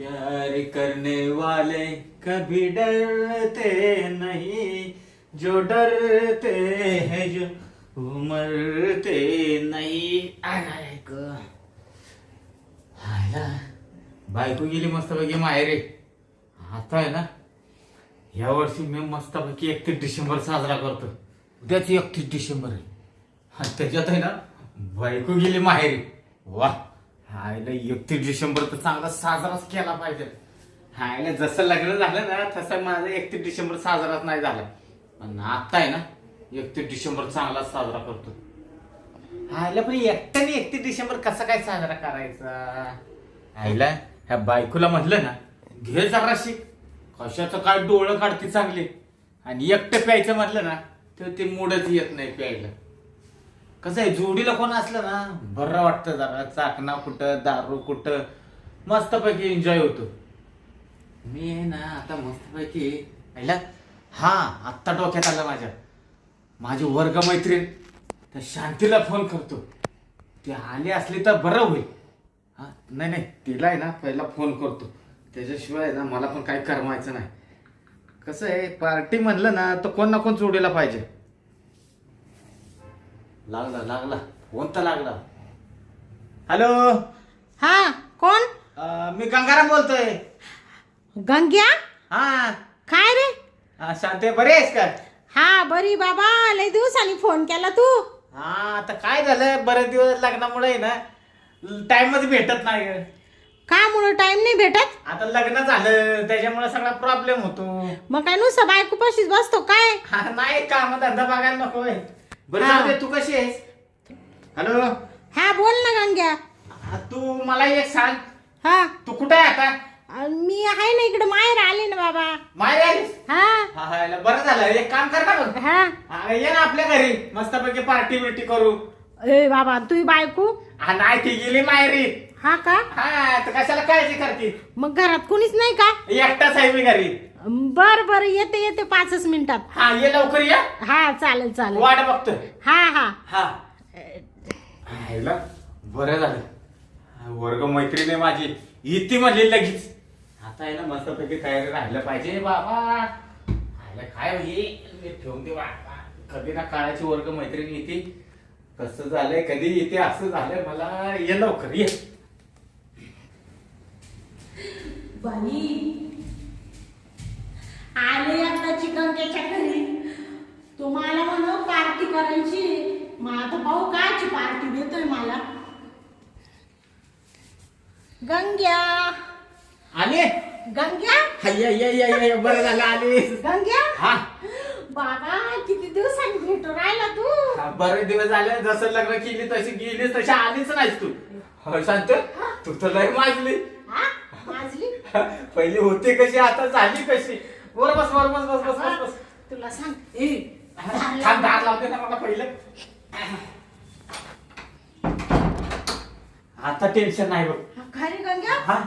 प्यार करने वाले कभी डरते नहीं, जो डरते हैं जो वो मरते नहीं. हायला बायको गेली मस्तपैकी माहेरी. आता आहे ना या वर्षी मी मस्तपैकी 31 डिसेंबर साजरा करतो. उद्याच 31 डिसेंबर आहे. आणि त्याच्यात आहे ना बायको गेली माहेरी. वा हायला 31 डिसेंबर तर चांगला साजराच केला पाहिजे. हायला जसं लग्न झालं ना तसं माझं 31 डिसेंबर साजराच नाही झाला. पण आता आहे ना 31 डिसेंबर चांगला साजरा करतो. हायला पण एकट्याने 31 डिसेंबर कसा काय साजरा करायचा. हायला ह्या बायकोला म्हटलं ना घे जराशी, कशाचं काय डोळं काढते चांगली. आणि एकटं प्यायचं म्हटलं ना तर ते मूडच येत नाही प्यायला. कसं आहे जोडीला कोण असलं ना बरं वाटतं. जरा चाकणा कुठं दारू कुठं मस्तपैकी एन्जॉय होतो. मी आहे ना आता मस्तपैकी पहिला हा आत्ता डोक्यात आलं माझी वर्गमैत्रीण त्या शांतीला फोन करतो. ती आली असली तर बरं होईल. हा नाही तिला आहे ना पहिला फोन करतो. त्याच्याशिवाय ना मला पण काही करमायचं नाही. कसं आहे पार्टी म्हणलं ना तर कोण ना कोण जोडीला पाहिजे. लागला फोन तर लागला. हॅलो हा कोण? मी गंगाराम बोलतोय. गंग्या? हा काय रे? शांते बरे आहेस का? हा बरी बाबा, लय दिवसांनी फोन केला तू. हा आता काय झालं बरेच दिवस लग्नामुळे ना टाइमच भेटत नाही. का मुळे टाइम नाही भेटत? आता लग्न झालं त्याच्यामुळे सगळा प्रॉब्लेम होतो. मग काय नुसतं बायको पाशीच बसतो काय? नाही काम धंदा बघायला नकोय. बरं जाऊ दे, तू कशी आहेस? हॅलो हा बोल ना गंग्या. तू मला एक सांग, हा तू कुठे आहे आता? मी आहे ना इकडे, माहेर आले ना बाबा. माहेर आलीस? हा हा बरं झालं. एक काम कर ना बघ, हा ये ना आपल्या घरी मस्तपैकी पार्टी बिर्टी करू. ए बाबा तुझी बायको? नाही ती गेली माहेरी. हा का? हा तर कशाला काळजी करते? मग घरात कोणीच नाही का? एकटाच आहे मी घरी. बर येते 5 मिनिटात. हा ये लवकर ये. हा चालेल वाट बघतोय. हा हा बरं झालं. वर्ग मैत्रीण माझी इथे म्हणली लगेच. आता आहे ना मस्तपैकी तयारी राहिलं पाहिजे बाबा. काय मी ठेवून दे बाबा. कधी ना काळाची वर्ग मैत्रीण येते. कसं झालंय कधी येते असं झालंय मला. ये लवकर ये. बाई आले आता चिकनच्या घरी. तुम्हाला म्हणून पार्टी करायची. मग आता भाऊ कायची पार्टी देतोय मला. गंग्या आले गंग्या. बरं झालं आले. गंग्या हा बाबा किती दिवसांनी भेटू राहिला तू. बरेच दिवस झाले. जसं लग्न केली तशी गेलीस तशी आलीच नाहीस तू. शांत तू तर लय माजली. हा माजली? पहिली होती कशी आता झाली कशी. वर बस बस. तुला सांग थांब दार लावते ना मला पहिलं. आता टेन्शन नाही बघ. खरी गंग्या. हा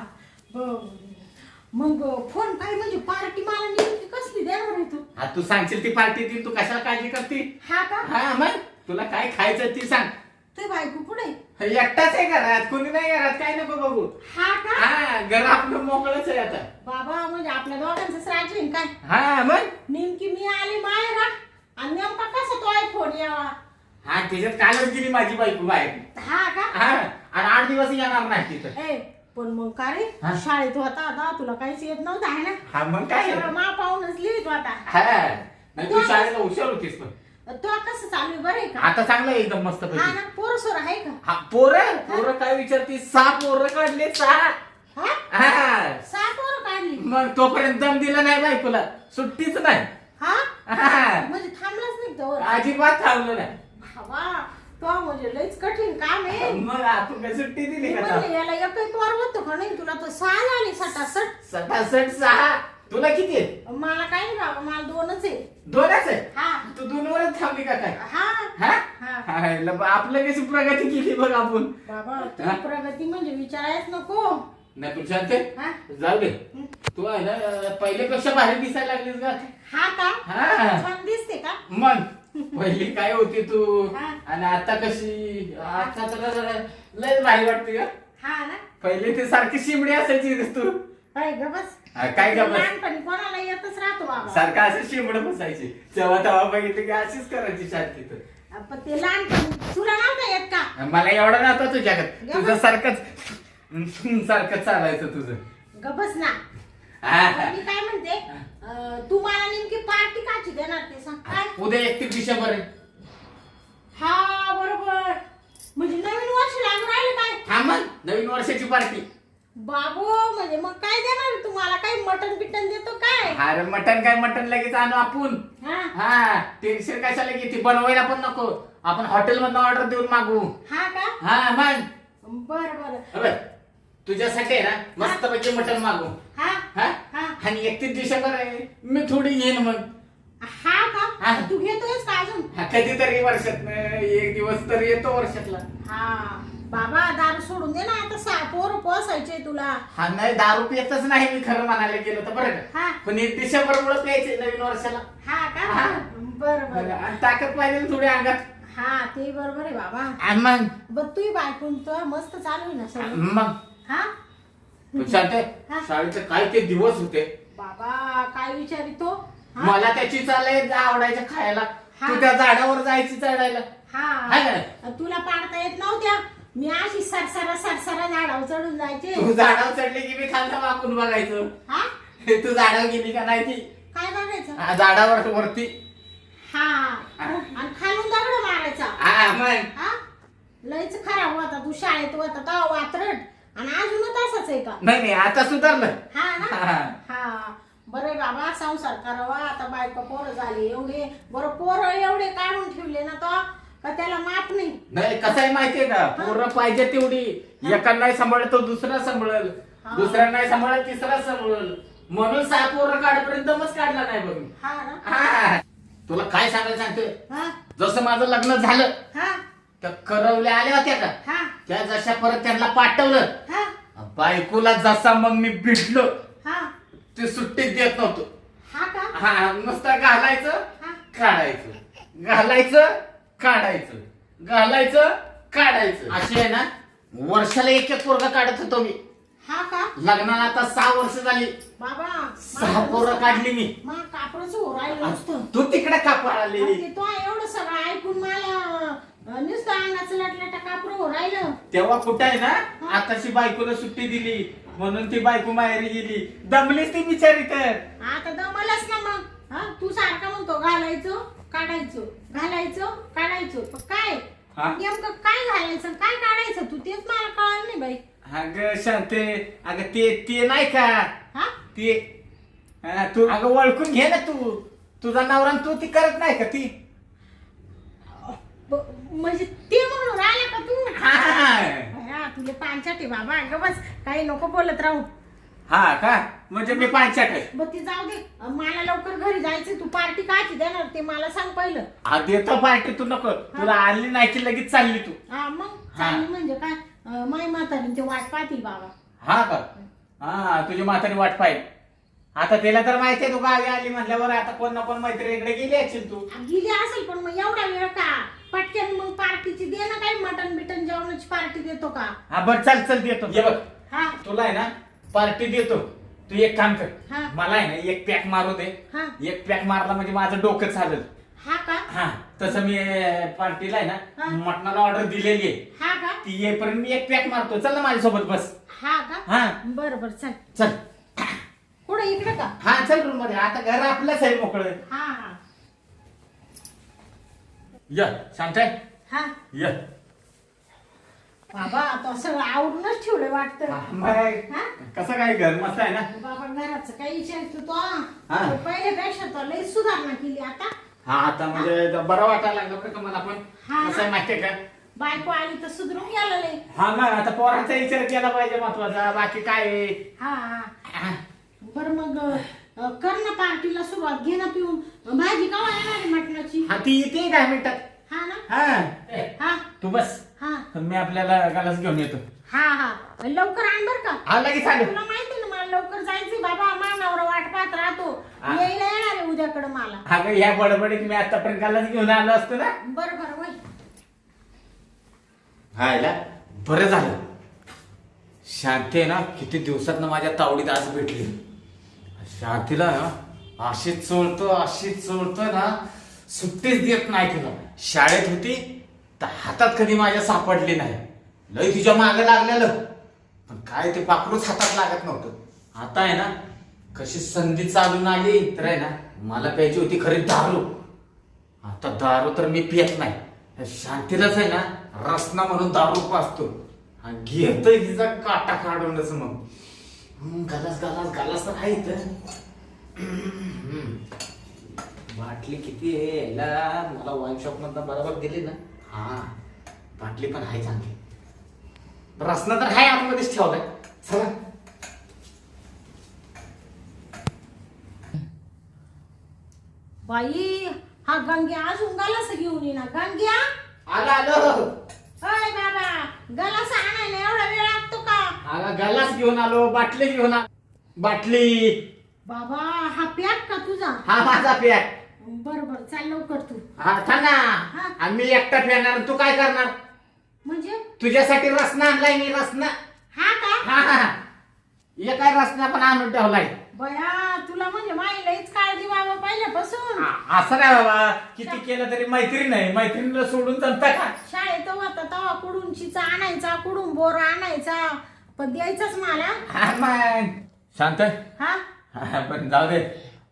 मग फोन काय म्हणजे पार्टी मला नेमकी कसली देणार आहे तू? तू सांगशील ती पार्टी ती. तू कशाला काळजी करते? हा का? हा मग तुला काय खायचं ती सांग. ते बायको कुठे? एकटाच आहे घरात, कोणी नाही घरात. काय नको बघू. हा का? हा घर आपलं मोकळच आहे आता. बाबा म्हणजे आपल्या दोघांचं राज्य आहे काय? हा मग नेमकी मी आली माहेरा आणि नेमका कसा तो फोन यावा. हा त्याच्यात कालच गेली माझी बायको बाहेर. हा का? हा आणि 8 दिवस येणार नाही तिथं. ए पण मग का रे शाळेत होता आता तुला काहीच येत नव्हतं आहे ना? हा मग काय मा पाहूनच लिहित होता. हा नाही तू शाळेला हुशार होतीस पण. तो कसं चालू आहे बरं आहे का? आता चांगलं आहे एकदम मस्त हा ना पोरं सोर आहे का? हा पोरं काय विचारती. 6 पोरं काढले 6. हा 6 पोरं काढली. मग तोपर्यंत दम दिला नाही बायकोला. सुट्टीच नाही. हा म्हणजे थांबलाच नाही तो. अजिबात थांबलं नाही. हवा तो म्हणजे लयच कठीण काम आहे. मग आपण काय सुट्टी दिली का? याला एकही पोर होतो का नाही? तुला तर 6 झाली सटासट. 6. तुला किती आहे? मला काय नाही बाबा, मला 2च आहे. 2च आहे? हा तू 2 वरच थांबली का काय? हा आपलं कशी प्रगती केली बघ आपण. बाबा तुझी प्रगती म्हणजे विचारायच नको. नाही तू शांत जाऊ दे. तू आहे ना पहिल्यापेक्षा भारी दिसायला लागलीस का? हा का? हा छान दिसते का? मग पहिली काय होती तू हा. आणि आता कशी. आता तर लय भारी वाटते का? हा ना. पहिले ते सारखी शिमडी असायची तू. काय ग बस काय ग बस लहानपणी कोणाला येतच राहतो बाबा. सारखं असं शिमड बसायची जेव्हा तेव्हा बघितलं की अशीच करायची शांती तर पण ते लहानपणी तुला नव्हतं येत का? मला एवढं नव्हतं तुझ्याकडे तुझं सारखंच चालायचं तुझं. ग बस ना. हा. मी काय म्हणते तू मला नेमकी पार्टी काची देणार ते सांग काय? उद्या 31 डिसेंबर आहे. हा बरोबर म्हणजे नवीन वर्ष लागून राहिलं काय? हा मग नवीन वर्षाची पार्टी. बाबू म्हणजे मग काय देणार तुम्हाला? काही मटन बिटन देतो काय? अरे मटन काय मटन लगेच आणू आपण. हा हा टेन्शन कशाला घेते बनवायला पण नको आपण हॉटेल मधनं ऑर्डर देऊन मागू. हा का? हा मग बर बर. अबे, तुझ्यासाठी आहे ना मस्तपैकी मटन मागू. हा हा हा आणि 31 डिसेंबर आहे मी थोडी येईन मग. हा हा. का? तू घेतोयस का अजून? हा कधीतरी वर्षात एक दिवस तर येतो वर्षातला. हा बाबा दारू सोडून दे ना आता. पोर पोसायचे तुला. हा नाही दारू पियतच नाही मी खरं म्हणायला गेलो तर बरं का. हा पण 1 डिसेंबर मुळे प्यायचे नवीन वर्षाला. हा का? हा. बर बर. आणि ताकद पाहिजे थोडी अंगात. हा ते बरोबर आहे बाबा. आणि मग बर तू बायकून तो मस्त चालू आहे ना सगळं. मग हा तू शांत हा. शाळेचे काय ते दिवस होते. बाबा काय विचारितो? हा? मला त्याची चालय आवडायचं खायला. हा. तू त्या झाडावर जायची चढायला. हा हाय का नाही? तुला पाडता येत नव्हत्या. मी अशी सरसरा झाडावर चढून जायचे. तू झाडावर चढली की मी खालनं वाकून बघायचो. हा तू झाडावर गेली का नाही ती. काय बघायचं? झाडावर वरती. हा आणि खालून दगड मारायचा. हा मग हा लयच खराब होता तू शाळेत होता तेव्हा वात्रट आणि अजूनच तसाच आहे का? नाही आता सुधारलं. हा ना. हा. हा बरं बाबा संसार करावा आता. बायका पोरं झाले एवढे. बरं पोरं एवढे काढून ठेवले ना तो का त्याला माप नाही. नाही कसं आहे माहितीये का पोरं पाहिजे तेवढी. एका नाही सांभाळत तो दुसरा सांभाळल. हा. दुसरा नाही सांभाळत तिसरा सांभाळल. म्हणून 6 पोरं काढपर्यंत मग काढला नाही बघ मी. हा ना. हा. तुला काय सांगायला सांगतोय हा जसं माझं लग्न झालं हा त्या करवल्या आल्या होत्या का हा त्या जशा परत त्यांना पाठवलं. हा बायकोला जसा मग मी भिडलो हा ते सुट्टीत देत नव्हतो. हा का? हा नुसतं घालायचं हा काढायचं घालायचं काढायचं घालायचं काढायचं अशी आहे ना वर्षाला एक पोरगा काढत होतो मी. हा का? लग्नाला आता 6 वर्ष झाली. बाबा 6 पोरं काढली मी. मग कापडच हो राहिलं असतं. तू तिकडे कापड आलेली. ते तो एवढं सगळं ऐकून मला नुसतं अंगाचं लटलट कापड हो राहिलं. तेव्हा कुठं आहे ना आताशी बायकोला सुट्टी दिली म्हणून ती बायको माहेरी गेली. दमलीच ती बिचारी तर. आता दमलच ना मग. हा तू सारखा म्हणतो घालायचं काढायचं घालायचं काढायचं पण काय हा? नेमकं काय घालायचं काय काढायचं तू तेच मला कळलं नाही बाई. अगं शांते अगं ते नाही का हा ते तू अगं ओळखून घे ना तू. तुझा नवरा आणि तू ती करत नाही का ती. म्हणजे ते म्हणून राहिला का तू? हा तुला पांचाटे बाबा अगं बस काही नको बोलत राहू. हा का म्हणजे मी 5 आहे. बघ ती जाऊ दे. मला लवकर घरी जायचं. तू पार्टी काची देणार ते मला सांग पहिलं. हा देतो पार्टी तू नको. तुला आली नाही की लगेच चालली तू. हा मग चालली म्हणजे काय माई म्हातारी ते वाट पाहतील बाबा. हा का हा तुझी म्हातारी वाट पाहिजे. आता तिला तर माहितीये तू गावी आली म्हटल्यावर आता कोण ना कोण मैत्रिणीकडे गेली असेल तू. गेली असेल पण मग एवढा वेळ का पटकन मग पार्टीची दे ना काही मटन बिटन जेवणाची पार्टी देतो का? हा बर चल देतो. ये बघ हा तुला आहे ना पार्टी देतो. तू एक काम कर हा. मला आहे ना एक पॅक मारू दे. हा एक पॅक मारला म्हणजे माझं डोकं चालेल. हा का? हा तसं मी पार्टीला आहे हा. ना मटणाला ऑर्डर दिलेली आहे. हा का? ती येईपर्यंत मी एक पॅक मारतो. चल ना माझ्यासोबत बस. हा का? हा बरं बरं चल. चल. कुठे इकडे का? हा चल रूम मध्ये आता घर आपलंच आहे मोकळं. हा हा या सांगताय हा या. बाबा आता सगळं आवरूनच ठेवलं वाटतं. हा? कसं काय घर मस्त आहे ना. बाबा घराचं काही विचारतो तो हा. पहिल्यापेक्षा तो लई सुधारणा केली आता. हा आता म्हणजे बरं वाटायला लागलं बरं का मला पण. हा. कसं आहे माहितीये का बायको आली तर सुधरून गेलं लई. हा ना आता पोरांचा विचार केला पाहिजे महत्वाचा. बाकी काय आहे? हा हा हा. बरं मग कर ना पार्टीला सुरुवात. घे ना पिऊन. भाजी का येणार आहे मटणाची? हा ती येते 10 मिनिटात. हा ना. हा हा तू बस हा मी आपल्याला गालाच घेऊन येतो. हा हा लवकर आण बर का? हा लगेच आलो. तुला माहिती ना मला लवकर जायचंय बाबा. मानावर वाट पाहत राहतो. हा. यायला येणार आहे उद्याकडे मला. अगं या बडबडीत मी आतापर्यंत गालाच घेऊन आलो असतो ना. बरं बरं वय. हा याला बरं झालं शांती आहे ना किती दिवसात माझ्या तावडीत आज भेटली. शांतीला ना अशीच चोळतो ना, सुट्टीच देत नाही तिला. शाळेत होती तर हातात कधी माझ्या सापडली नाही. लय तिच्या मागे लागलेलं, पण काय ते पाखरूच हातात लागत नव्हतं. आता आहे ना कशी संधी चालून आली तर आहे ना, मला प्यायची होती खरी दारू. आता दारू तर मी पियत नाही. शांतीलाच आहे ना रसना म्हणून दारू पाजतो आणि घेतोय तिचा काटा काढूनच. मग गालास तर आहे तर. बाटली किती आहे याला, मला वाईन शॉप मधनं बरोबर दिली ना. हा बाटली पण आहे चांगली. रसना तर आहे आतमध्येच ठेवलाय. चला बाई, हा गंग्या अजून गलास घेऊन ये ना. गंग्या, आलो. अय बाबा, गलास आणायला एवढा वेळ लागतो का? आला गलास घेऊन आलो, बाटली घेऊन आलो. बाटली बाबा, हा पॅक का तुझा? हा माझा पॅक. बर चाल लवकर तू. हा थांब ना, आम्ही एकटा पिणार. तू काय करणार? म्हणजे तुझ्यासाठी रसना आणलाय मी. रसना हा का? हा हे काय रसना पण आणून ठेवलाय. बया, तुला म्हणजे माई लईच काळजी बाबा पहिल्यापासून. असं नाही बाबा, किती केलं तरी मैत्रीण आहे. मैत्रिणीला सोडून जमता का? शाळेत होता तेव्हा कुडून चिचा आणायचा, कुडून बोर आणायचा, पण द्यायचाच मला. हा मग शांत हा पण जाऊ दे.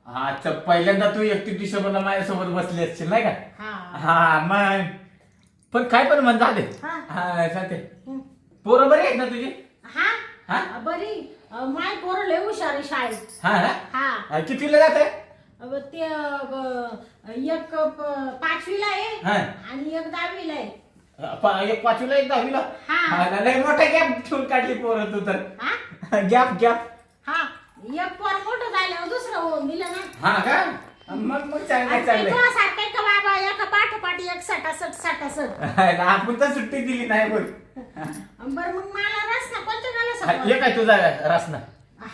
अच्छा, पहिल्यांदा तू 31 डिसेंबरला माझ्यासोबत बसली असशील नाही का? हा हा मग पण काय पण म्हण झाले. हा. हा शांते, पोरं बरी आहेत ना तुझी? हा हा? बरी. माय पोरं लय हुशार आहे शाळेत. हा ना? हा कितीला जाते? ते एक 5वीला आहे हा. आणि एक 10वीला आहे. एक 5वीला एक 10वीला. हा. लय मोठा गॅप ठेवून काढली पोरं तू तर. हा गॅप हा, एक पोर मोठं झाल्यावर दुसरं होऊन दिलं ना. हा का? मग चांगलं चांगलं. सारखं का बाबा, एका पाठोपाठी एक सटासट. आपण तर सुट्टी दिली नाही बोल. बरं मग मला रस ना कोणत्या गाला हे काय तुझा रसना?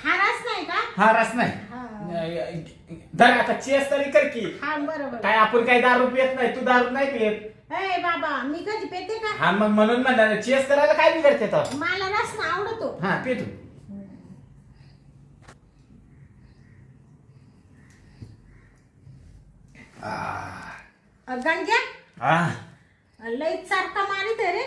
हा रस नाही का? हा रस नाही. धर आता चेस तरी कर की. हा बरोबर. काय आपण काही दारू पियत नाही, तू दारू नाही पियत. ए बाबा, मी कधी पेते का? हा मग म्हणून म्हणणार चेस करायला काय बिघडते तर. मला रस ना आवडतो. हा पे तू. गंग्या, हा लई सारखा मारित रे.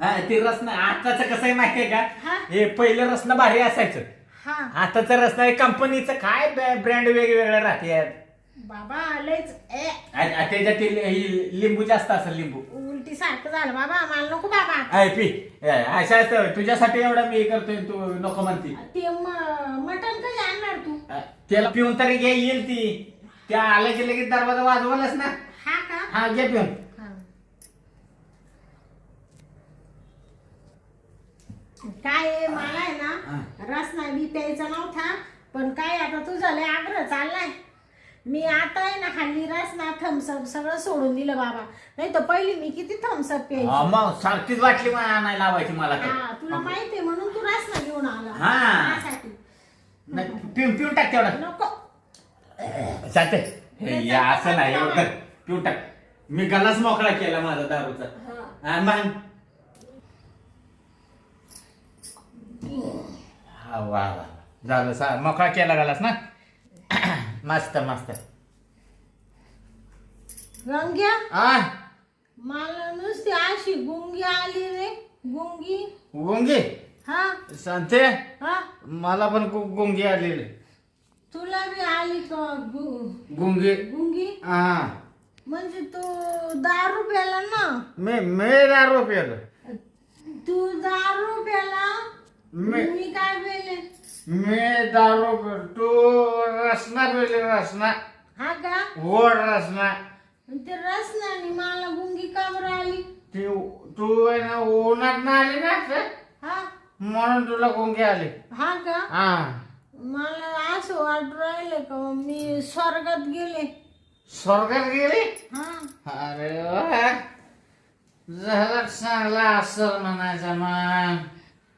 हा ते रसना आताच कसं आहे माहितीये का? हा. हे पहिलं रसना भारी असायचं. हा आताच रसना आहे कंपनीचं काय ब्रँड वेगवेगळे राहते. बाबा लईच त्याच्यात लिंबू जास्त असेल. लिंबू उलटी सारखं झालं बाबा, मला नको बाबा. आहे पी. अशा असतं तुझ्यासाठी एवढा मी करतोय, तू नको म्हणती. ते मटण कधी आणणार तू? त्याला पिऊन तरी घे, येईल ती. त्या आलं की लगेच दरवाजा वाजवलास ना. हा का? हा घे पिऊन. हा. काय आहे, मला आहे ना रस नाही बी प्यायचा नव्हता, पण काय आता तुझा लय आग्रह चाललाय. मी आता आहे ना हल्ली रस ना थम्सअप सगळं सोडून दिलं बाबा. नाही तर पहिली मी किती थम्सअप प्यायची. मग सारखीच बाटली आणायला लावायची मला तर. हा, तुला माहिती आहे म्हणून तू रस ना घेऊन आला. हा. त्यासाठी. नाही, पिऊन टाक तेवढा. नको. चालते. असं नाही एवढं पिऊन टाक. मी गलास मोकळा केला माझा दारूचा. हा. मग हा वा वा झालं मोकळा केला गलास ना. मस्त मस्त. रंग्या, आ मला नुसती अशी गुंगी आली रे. गुंगी. गुंगी हा सांगते. हा, मला पण गुंगी आलेली. तुला बी आली का गुंगी. गुंगी? हा म्हणजे तू दारू प्याला ना. मी दारू पिलो. तू दारू प्याला, मी मी काय पेले? मी दारू पिलो. तू रसना पिली. रसना हा का? गोड रसना. ते रसनाने मला गुंगी का बरं आली? तू आहे ना उन्हात ना आली ना हा म्हणून तुला गुंगी आली. हा का? हा मला असं वाटू राहिलं का मी स्वर्गात गेले. स्वर्गात गेली. हा अरे वा, झालं चांगला असं म्हणायचं मग.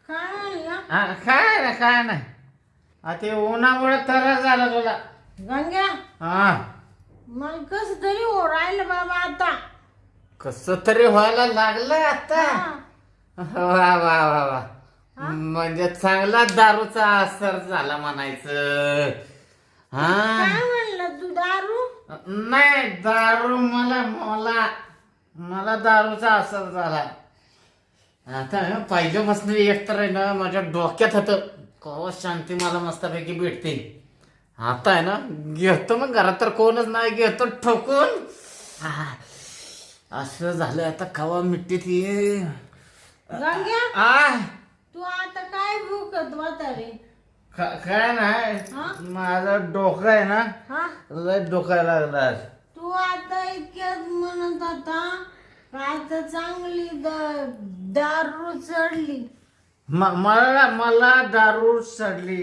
काय म्हणला? काय नाही. ते उन्हामुळे त्रास झाला तुला. गंग्या, हा मला कस तरी हो राहिलं बाबा आता. कस तरी व्हायला लागलं आता. हा. वा वा वा वा. म्हणजे चांगला दारूचा असर झाला म्हणायचं. हा काय म्हणलं तू दारू? नाही दारू मला मला मला दारूचा असर झाला. आता पहिल्यापासून एकतर आहे ना माझ्या डोक्यात होतं कवा शांती मला मस्तपैकी भेटते. आता आहे ना घेतो मग घरात तर कोणच नाही घेतो ठोकून. असं झालं आता कवा मिट्टी ती. गंग्या तू आता काय भूकत म्हातारे? काय नाही हा? माझं डोकं आहे ना हा लय डोकायला लागलं आज. तू आता इतक्यात म्हणत होता काय तर चांगली दारू चढली. मला मला दारू चढली.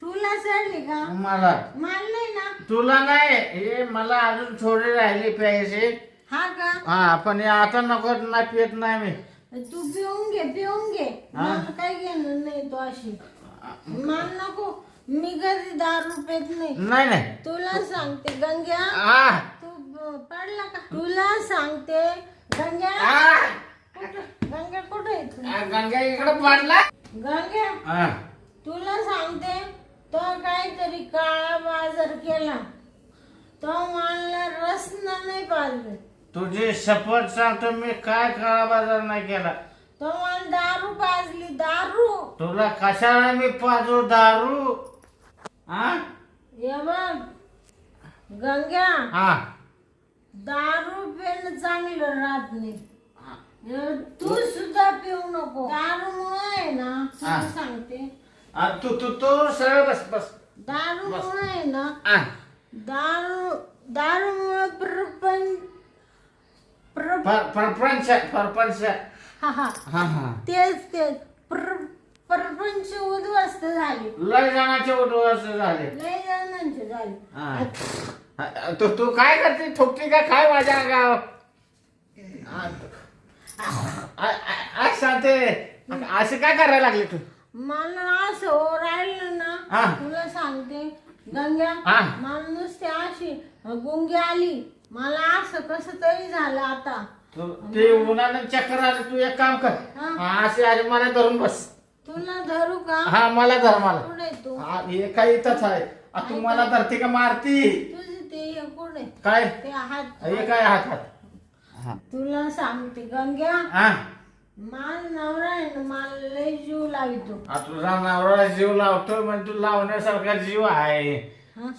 तुला चढली का? मला नाही ना. तुला नाही हे मला अजून थोडे राहिले प्यायचे. हा का? हा पण हे आता नको नाही पित नाही मी. तू पिऊन घे मला काय घेणं नाही तू अशी. मला नको मी कधी दारू पेत नाही. नाही तुला सांगते गंग्या आ तू पडला का? तुला सांगते गंग्या आ गंग्या कुठे आहे तू? गंगा इकडे पडला. गंग्या तुला सांगते तो काहीतरी काळा बाजार केला. तो मला रसना नाही पाजले. तुझी शपथ सांगतो मी काय काळा बाजार नाही केला. तो मला दारू पाजली दारू. तुला कशाला मी पाजू दारू. हे बघ गंग्या हा दारू पिणं चांगलं राहत नाही. तू सुद्धा पिऊ नको. दारूमुळे आहे ना तुला सांगते तू तू तू सरळ बस बस. दारूमुळे आहे ना दारूमुळे परपंच हा हा हा हा तेच प्रपंच उद्ध्वस्त झाले. लय जणांचे उद्ध्वस्त झाले. लय जणांचे झाले. तू काय करते ठोकते का काय माझ्या गाव. सांगते असं काय करायला लागले तू. मला असं राहिलं ना तुला सांगते गंग्या मला नुसते अशी गुंगी आली. मला असं कसं तरी झालं आता. ते उन्हानं चक्कर आलं. तू एक काम कर असे अरे मला धरून बस. तुला धरू का? हा मला धर मला. कुठे तू? हे काय इथंच आहे. तू मला धरते का मारती. तुझे ते कुठे काय ते हात? हे काय हात. तुला सांगते गंग्या हा माझा नवरा आहे ना मला लय जीव लावितो. तुझा नवरा जीव लावतो म्हणजे तू लावण्यासारखा जीव आहे.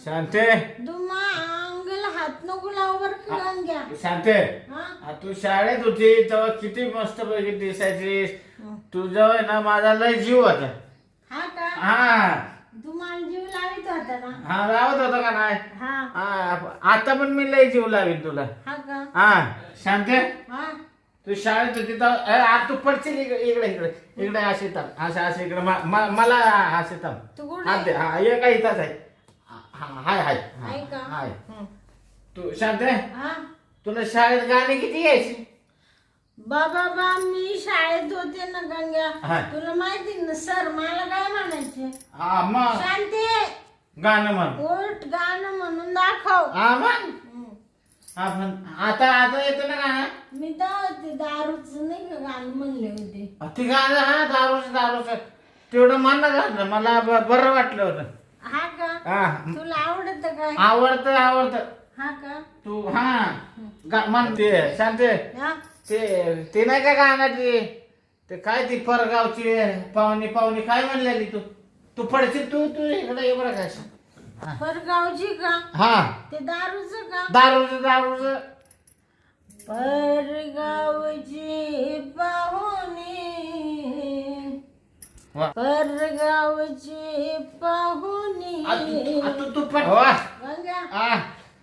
शांते तू अंगाला हात नको लाव बर का गंग्या. शांते तू शाळेत होती तेव्हा किती मस्त पैकी दिसायची. तू जेव्हा ना माझा लय जीव होता. हा का? हा तू मला जीव लावित होता ना. हा लावत होता का नाही. आता पण मी लय जीव लावीन तुला. हा का? शांते हा तू शाळेत होती तर तू पडशील इकडे इकडे इकडे इकडे असे थांब असं इकडे मला असे थांब. तू कुठे? हे काय इथंच आहे. हाय हाय आहे का? हाय. तू शांते हा तुला शाळेत गाणे किती यायची. बाबा मी शाळेत होते ना गंग्या. हा. तुला माहिती ना सर मला काय म्हणायचे. मग शांती गाणं म्हण. उलट गाणं म्हणून दाखव. मग आपण आता आता येतो ना गाणं. मी तर ते दारूच नाही का गाणं म्हणले होते. ते गाणं दारूच तेवढं म्हण ना गाणं मला बरं वाटलं होतं. हा का? तुला आवडत काय? आवडतं. हा का? तू म्हणते शांते हा? ते नाही का गाणं ते काय ती परगावची पाहुणी काय म्हणलेली तू पडशील तू इकडे ये बरं काय. परगावची का? हा ते दारूच का? दारूच परगावची पाहुणे परगावची पाहुणे. तू गंग्या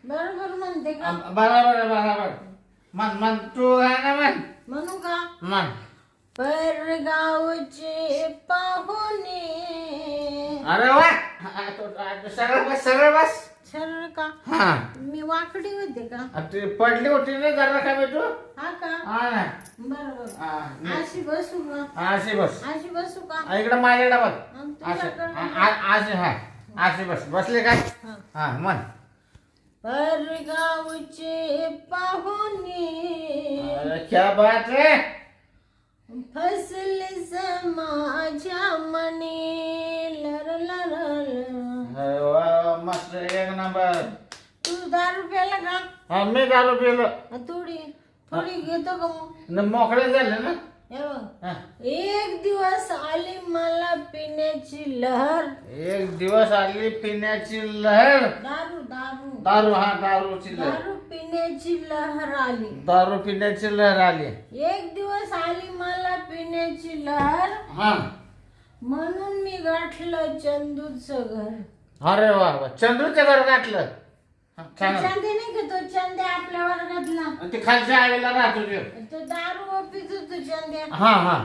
बरोबर म्हणते का? बरोबर मन तू गाणं म्हण. म्हणू का? म्हण. परगावचे पाहुणे. अरे वा सरळ बस. सरळ का? मी वाकडी होते का? ते पडली होती ना जरा का मी तू. हा का? ना बरोबर. अशी बसू का? अशी बस. अशी बसू का? इकडे माझ्याकडे बघ. आणि असे तुझ्याकडे? असे बस. बसले काय. म्हण. परगावचे पाहुणे क्या बात रे. फसलीस माझ्या मनी लर लर अरे वा, मस्त एक नंबर. तू दारू प्याला का? हा मी दारू पिलो. थोडी थोडी घेतो का मग? मोकळे झाले ना. हे बघ, हा. एक दिवस आली मला पिण्याची लहर. एक दिवस आली पिण्याची लहर. दारू दारू दारू, हा दारूची लहर. दारू पिण्याची लहर आली. दारू पिण्याची लहर आली. एक दिवस आली मला पिण्याची लहर, हा. म्हणून मी गाठलं चंदूचं घर. अरे वा वा, चंद्रूचं घर गाठलं. हा, छान. चंदे नाही का तो चंदे आपल्या वर्गातला, ते खालच्या आईला राहतो ते. तो दारू पितो तो चंद्या. हा हा.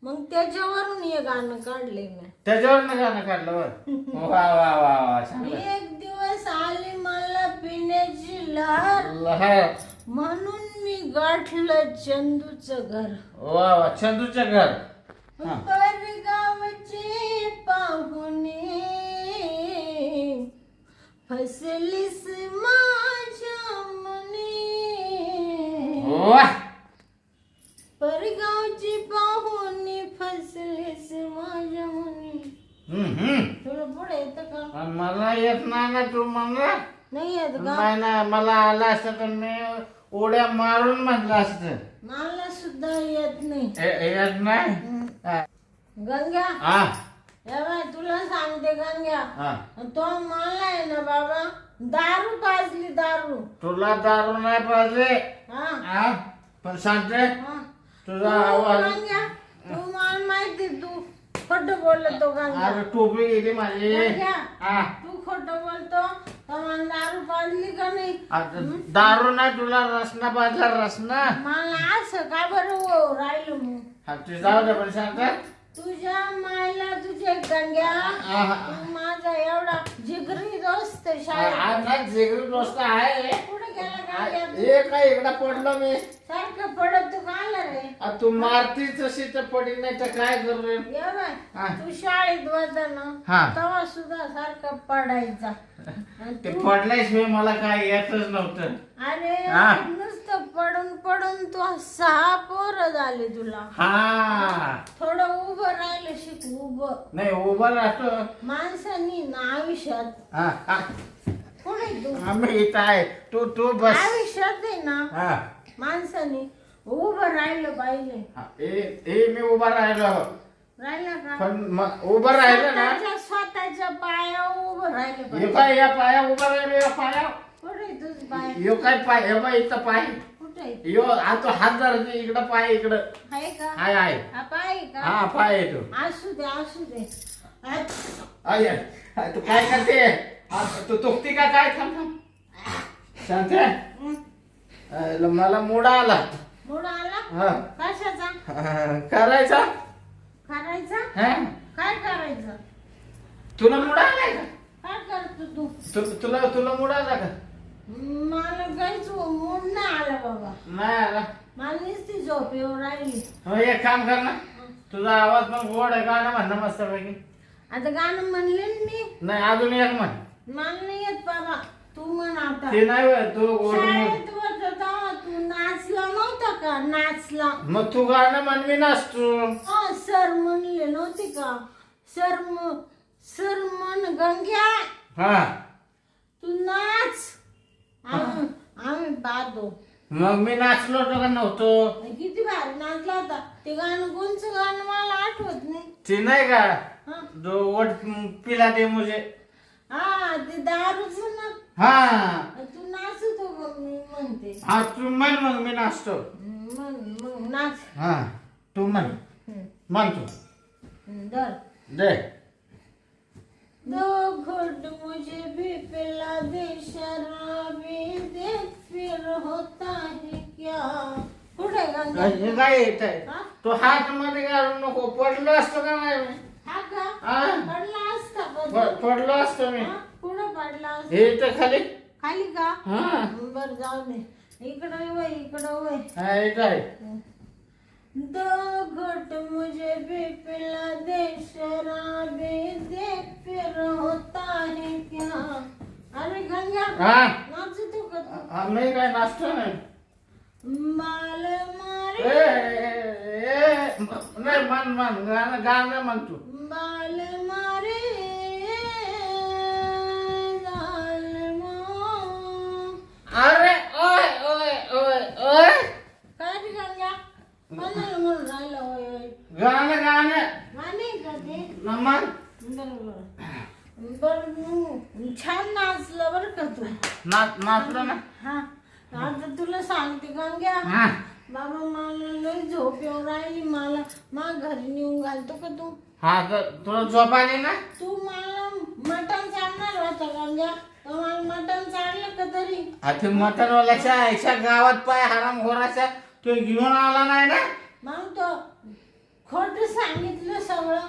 मग त्याच्यावरून हे गाणं काढले मी. त्याच्यावर गाणं काढलं वा वा वा वा, चांगलं. एक दिवस आली मला पिण्याची लहर, लहर. म्हणून मी गाठलं चंदूचं घर. वा वा, चंदूचं घर. हा. परगावचे पाहुणे फसलीस माझ्या मनी. वा. परगावची पाहुणे फसलीस माझ्या मनी. थोडं पुढे येतं का? मला येत नाही ना, तू म्हणला नाही येत का? नाही ना, मला आला असतं तर मी उड्या मारून म्हणलं असतं. मला सुद्धा येत नाही. येत नाही. हा. गंग्या, हा. हे बाय तुला सांगते गंग्या, हा. तो मला आहे ना बाबा दारू पाजली दारू. तुला दारू नाही पाहिजे. हा हा. पण सांगते हा. तुझा आवाज. गंग्या, तू मला माहिती तू खोटं बोलतो गंग्या. अरे टोपी गेली माझी. गंग्या, हा. तू खोटं बोलतो. तर मला दारू पाजली का नाही? आता दारू नाही, तुला रसना पाहिजे, रसना. मला असं का बरं राहिलं मग? हा, तू जाऊ दे, पण सांगते तुझ्या मायला तुझे गंग्या, हा. तू माझा एवढा जिगरी दोस्त शाळेत. आज ना जिगरी दोस्त आहे. कुठे गेला गंग्या? हे काय इकडं पडलो मी. सारखं पडत तू का आला रे? तू मारतीच अशी तर पडी नाही तर काय करू रे. ये बाय, हा. तू शाळेत होता ना हा. तेव्हा सुद्धा सारखा पडायचा. आणि ते तू- पडल्याशिवाय मला काय येतच नव्हतं. अरे हा. नुसतं पडून पडून तू 6 पोरं झाले तुला. हा. थोडं उभं राहिलं शिक, उभं. नाही उभं राहतो. माणसानी ना आयुष्यात हा हा. पुढे तू आम्ही इथं आहे, तू बस. आयुष्यात आहे ना हा. माणसाने उभं राहिलं पाहिजे. हा, मी उभा राहिलो. राहिलं का? पण मग उभं राहिलं ना. स्वतःच्या पायावर उभं राहिलं हे पाहिजे. काय या पाया उभा राहिलो, या पाया. कुठे आहे तुझं पाय? यो काय पाय, हे बाय इथं पाय. कुठे आहे? यो तो हात धरते इकडं, पाय इकडं. आहे का? आहे आहे. हा पाय आहे का? हा पाय येतो. असू दे असू दे. आय तू काय करते. तू तुकती का काय. थांब थांब शांते. मला मोडा आला. मोड आला? हा. कशाचा? करायचा. करायचा? हा. काय करायचं? तुला मोडा आलाय का. काय करतो तू? तुला मोडा आला का. मला काहीच मूड नाही आला बाबा. नाही आला. मला नुसती झोप येऊन राहिली. हो एक काम कर ना, तुझा आवाज पण गोड आहे, गाणं म्हणणं मस्त पैकी. आता गाणं म्हणले ना मी. नाही अजून एक म्हण. मला नाही येत बाबा, तू म्हण आता. ते नाही होय, तू गोड म्हण. शाळेत होता तेव्हा तू नाचला नव्हता का? नाचला. मग तू गाणं म्हण, मी नाचतो. हा सर म्हणले नव्हते का? सर म्हण गंग्या हा. तू नाच. आम्ही पाहतो. मग मी नाचलो होतो का नव्हतो. किती भारी नाचला होता. ते गाणं कोणचं गाणं मला आठवत नाही. ते नाही का हा. जो वट पिला दे मुझे. हा ते दारूच ना. हा तू नाचतो मग मी म्हणते. हा तू म्हण, मग मी नाचतो. मग नाच. हा तू म्हण. म्हण तू. दर दे. दो घुट मुझे भी पिला दे शराबी दे फिर होता है क्या. कुठे गंगा? हे काय येत आहे. हा? तो हात मध्ये घालून नको. पडलो असतो का नाही. हा का? हा? पडला असता का तू? पडलो असतो मी. हा? कुठं पडला असता? हे तर खाली. खाली का? हा. बर जाऊ दे. इकडं वय इकडं वय. हा हे काय. दो घुट मुझे भी पिला दे शराबी दे फिर होता है क्या. अरे गंगा हा नाचतो का तू? आम्ही काय नाचतो नाही. माल ए, मारे ए, ए, नाही मन गाणं गाणं म्हण तू. बाल मारे जालमा. अरे ओय ओय ओय ओय काय रे गंग्या कोणाला म्हणून राहिलं होय होय गाणं गाणं माने का ते नमन. बरं छान नाचलं बरं का तू. नाचलं ना. हा आता तुला सांगते गंग्या हा बाबा मला लय झोप येऊन राहिली मला घरी नेऊन घालतो का तू. हा तुला झोप आली ना. तू मला मटण चालणार होता गंग्या तर मला मटण चाललं का तरी. आता मटनवाल्याच्या आईच्या गावात पाय हराम घोराच्या तो घेऊन आला नाही ना. मग तो खोट सांगितलं सगळं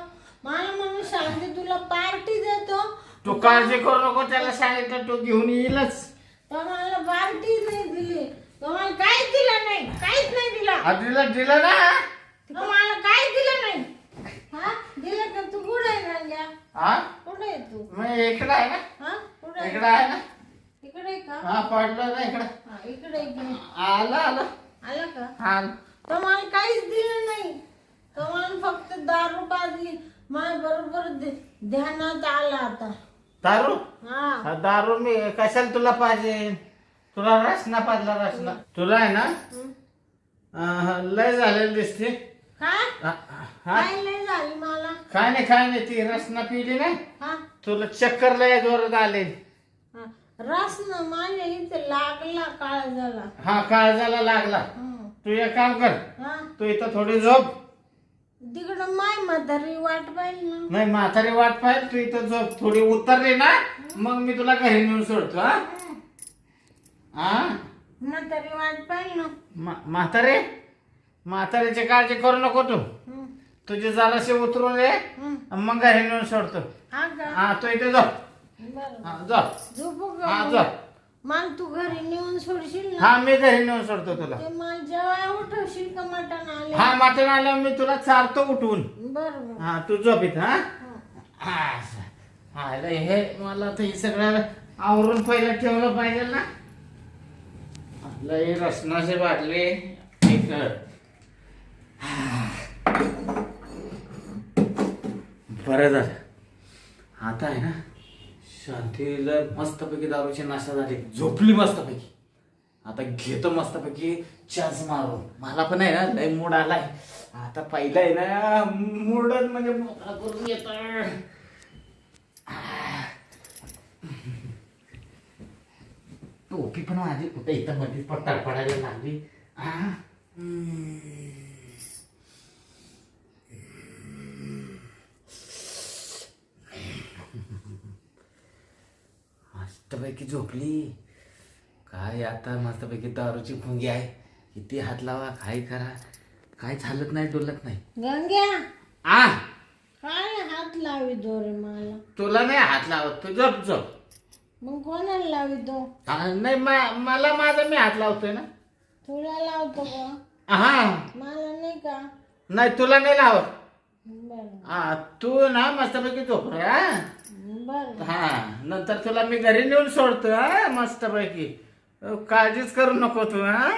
मला म्हणून सांगते तुला पार्टी देतो. तू काळजी करू नको त्याला सांगितलं तो घेऊन येईलच. तर मला पार्टी नाही दिली तर मला काहीच दिलं नाही काहीच नाही दिलं. दिलं ना. तर मला काहीच दिलं नाही. हा दिलं का तू कुठे आहे गंग्या हा कुठे आहे तू. मग इकडे आहे ना. हा कुठे इकडे आहे ना. इकडे आहे का. हा पडलं ना इकडे. हा इकडे इकडे आलं आलं आलं का. आलं. तर मला काहीच दिलं नाही तर मला फक्त दारू पाजली माझ्या बरोबर ध्यानात आला आता. दारू हा दारू मी कशाला तुला पाहिजे. तुला रसना पाजला रसना. तुला आहे ना लय झालेलं दिसते. काय हा काय नाही झाली मला. काय नाही ती रसना पिली ना. हा तुला चक्कर लय जोरात आले. हा. रस ना माझ्या इथे लागला काळ झाला. हा काळजाला लागला. हं. तू एक काम कर हा तू इथं थोडी झोप. तिकडं माय म्हातारी वाट पाहिजे ना. नाही म्हातारी वाट पाहिजे तू इथं झोप थोडी उतरली ना मग मी तुला घरी नेऊन सोडतो. हा हा म्हातारी वाट पाहिजे ना. म्हातारीची काळजी करू नको तू. हं. तुझी जराशी उतरून ये हं. मग घरी नेऊन सोडतो. हा का हा तू इथे झोप. बरं हा झोप. झोपू हा का झोप. मला तू घरी नेऊन सोडशील ना. हा मी घरी नेऊन सोडतो तुला. ते मला जेव्हा उठवशील का मटण आले. हा मटण आलं मी तुला चारतो उठवून. बरं हा तू झोप इथं. हा हं. हा हे मला तर हे सगळं आवरून पहिलं ठेवलं पाहिजे ना. आपलं हे रसनाचे बाटले एक बरं झालं. आता आहे ना शांतीला मस्तपैकी दारूची नाशा झाली झोपली मस्तपैकी. आता घेतो मस्तपैकी चान्स मारून. मला पण आहे ना लय मूड आलाय. आता पहिला आहे ना मूडच म्हणजे मोकळा करून येत. टोपी पण माझी कुठे इथं मध्ये पट्टा पडायला लागली. मस्तपैकी झोपली. काय आता मस्तपैकी दारूची भुंगी आहे. किती हात लावा काय करा काय चालत नाही डोलत नाही. गंग्या आ काय हात लावितो रे मला. तुला नाही हात लावत तू झोप झोप. मग कोणाला लावितो. नाही मला माझा मी हात लावतोय ना. तुला लावतो का हा मला नाही का. नाही तुला नाही लावत. बरं हा तू ना मस्तपैकी झोप रे. हा बरं हा नंतर तुला मी घरी नेऊन सोडतो. हा मस्तपैकी काळजीच करू नको तू. हा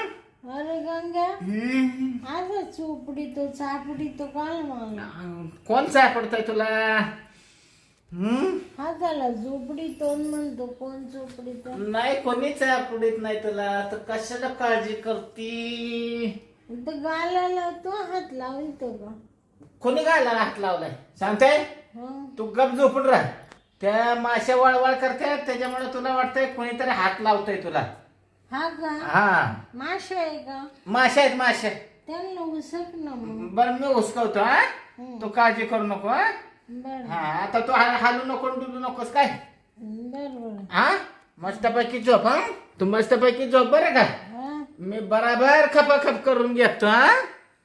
अरे गंग्या आता चोपडी तो चापडी तो काय मला. कोण सापडतंय तुला. हा झाला झोपडी तोंड म्हणतो कोण चोपडी तो. नाही कोणीच सापडत नाही तुला तर कशाला काळजी करती. तर गालाला तो हात लावितो का. कोणी गायला हात लावलाय सांगते. हं. तू गप झोपून राह. त्या माश्या वळवळ करते त्याच्यामुळे तुला वाटतंय कोणीतरी हात लावतोय तुला. हा का हा माशा आहे का. माश्या आहेत माश्या. त्यांना उसक ना मग. बरं मी उचकवतो. हा तू काळजी करू नको. हा बरं हा आता तू हालू नको डुलू नकोस काय. बरं हा मस्तपैकी झोप. हा तू मस्तपैकी झोप बरं का. हा मी बराबर खपाखप करून घेतो. हा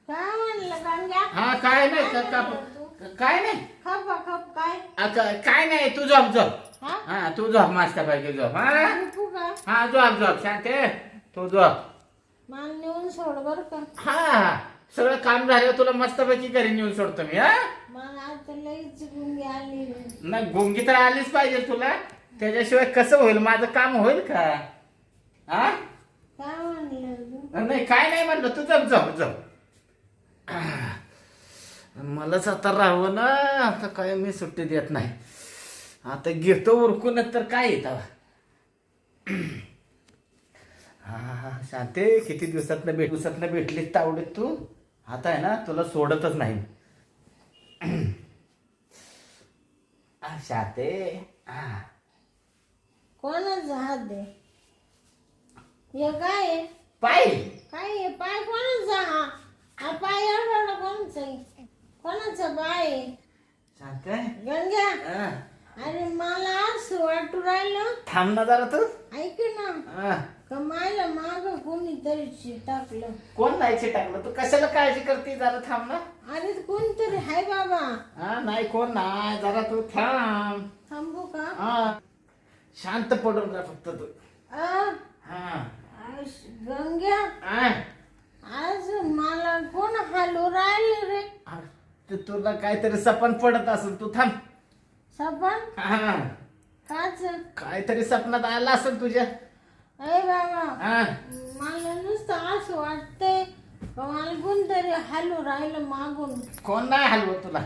काय म्हणलं गंग्या. हा काय नाही काय नाही खप खप काय. काय नाही तू झोप झोप. हा हा तू झोप मस्तपैकी झोप. हा झोपू का. हा झोप झोप शांते तू झोप. मला नेऊन सोड बर का. हा सगळं काम झालं तुला मस्तपैकी घरी नेऊन सोडतो मी. हा मला आता लईच गुंगी आली रे. नाही गुंगी तर आलीच पाहिजे तुला. त्याच्याशिवाय कसं होईल माझं काम होईल का. हा काय म्हणलं तू. नाही काय नाही म्हणलं तू झोप झोप झोप. मलाच आता राहावं ना. आता काय मी सुट्टी देत नाही. आता घेतो उरकूनच तर काय येत. हा शांते, किती दिवसातनं भेटलीस तावडीत तू. आता आहे ना तुला सोडतच नाही. शांते कोणाचा हात दे हे काय आहे? पाय काय आहे? पाय कोणाचा हा पाय एवढा कोणाचा आहे? कोणाचा पाय आहे? शांते गंग्या अरे मला असं वाटू राहिलं. थांब ना जरा तू. ऐक ना कमायला माग कोणीतरी टाकलं. कोण नाही टाकलं? तू कशाला काळजी करते? जरा थांब ना. अरे कोणतरी हाय बाबा. नाही कोण नाही. जरा तू थांब. थांबू का? शांत पडून जा फक्त तू. गंग्या आज मला कोण हलू राहिले रे? ते तुला काहीतरी सपन पडत असेल. तू थांब. सपन काच? काहीतरी सपनात आलं असेल तुझ्या. अरे बाबा मला नुसतं असं वाटतंय मला कोणतरी हलू राहिलं मागून. कोण नाही हलवत तुला.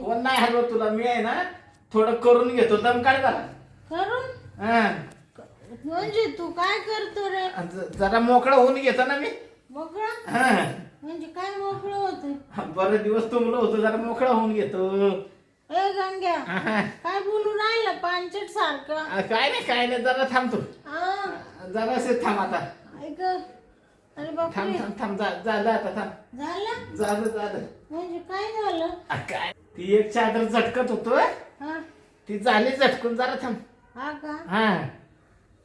कोण नाही हलवत तुला. मी आहे ना थोडं करून घेतो. दम काढ जरा. करून म्हणजे तू काय करतो रे? जरा मोकळा होऊन घेतो ना मी. मोकळा म्हणजे काय मोकळं होत? बरेच दिवस तुमलं होतं. जरा मोकळा होऊन घेतो. ए गंग्या काय बोलू राहिलं पांचट सारखं? काय नाही जरा थांबतो. जरा थांब आता. ऐक अरे बापरे. थांब झालं आता. थांब झालं म्हणजे काय झालं? काय ती एक चादर झटकत होतो. ती झाली झटकून. जरा थांब. हा का? हा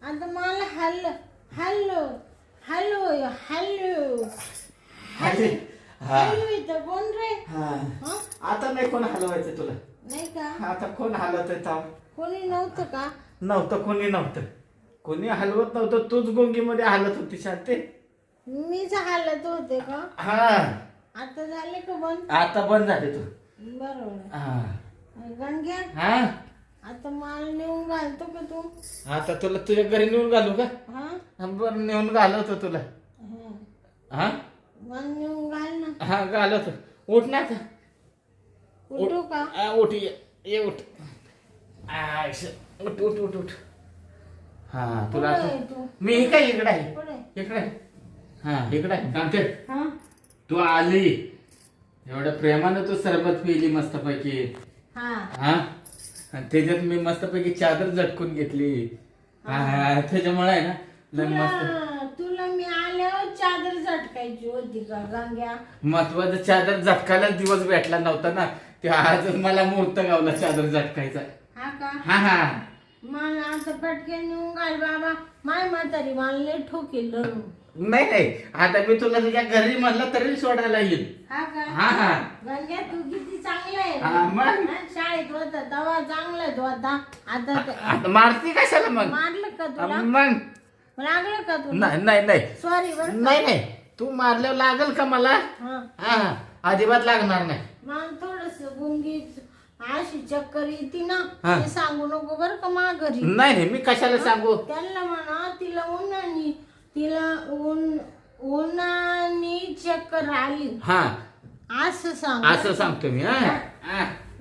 आता मला हल्लो हल्लो हल्लो हल्लो हल्लो इथं कोण रे? आता नाही कोण हलवायचं तुला. नाही का? आता कोण हलवत आहे? कोणी नव्हतं का? नव्हतं. कोणी हलवत नव्हतं. तूच गोंगीमध्ये हलत होती शांते. मीच हालत होते का? आता झाले का बंद? आता बंद झाले तू. बरोबर. गंग्या आता मला नेऊन घालतो का तू? आता तुला तुझ्या घरी नेऊन घालू का? बरं नेऊन घालवतो तुला. मला नेऊन घाल ना. घालवतो. उठ ना आता. उठू का? उठ ये उठ. उठ. तुला मी काय इकडे आहे. इकडे आहे. सांगते तू आली एवढ्या प्रेमानं तू सरबत पिली मस्तपैकी. त्याच्यात मी मस्तपैकी चादर झटकून घेतली. त्याच्यामुळे आहे ना मस्त. तुला मी आल्यावर चादर झटकायची होती का गंग्या? महत्वाचं चादर झटकायला दिवस भेटला नव्हता ना. ते आज मला मुहूर्त गावला चादर झटकायचा. हा मला आता पटकन नेऊन घाल बाबा. माय म्हातारी मला लय ठोकेल. नाही आता मी तुला तुझ्या घरी म्हणलं तरी सोडायला येईल. गंग्या तू किती चांगला आहे. शाळेत होता तेव्हा चांगलाच होता. आता मारती कशाला मग? मारलं का तुला? मग लागलं का तुला? नाही सॉरी बरं. नाही तू मारल्यावर लागल का मला? अजिबात लागणार नाही. मला थोडस गुंगीच अशी चक्कर येते ना. ते सांगू नको बरं का माघारी. नाही मी कशाला सांगू. त्यांना म्हणा उन्हानी चक्कर आली असं सांगतो मी.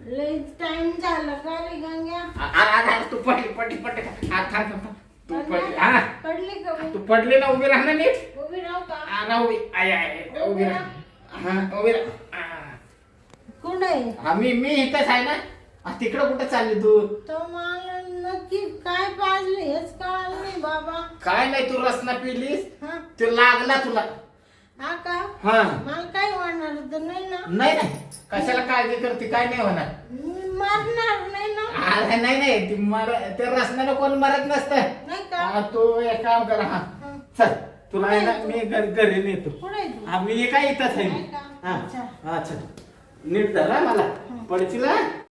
लय टाइम झाला का रे गंग्या? तू पडली पडली का? तू पडली ना. उभी राहा ना नीट. उभी राहू का? उभी राहा. कुठे? मी इथंच आहे ना. तिकडं कुठं चालली तू? तो मला नक्की काय पाजले हेच कळलं नाही बाबा. काय नाही तू रसना पिलीस. तो लागला तुला. का? मला काय होणार तर नाही ना? नाही कशाला काळजी करते. काय नाही होणार. मी मरणार नाही ना? नाही ते रसनाला कोण मरत नसतं. नाही का? तू एक काम कर. चल तुला आहे ना मी घरी नेतो. कुठे? मी काय इथंच आहे. अच्छा नीट झाला मला पडचिला.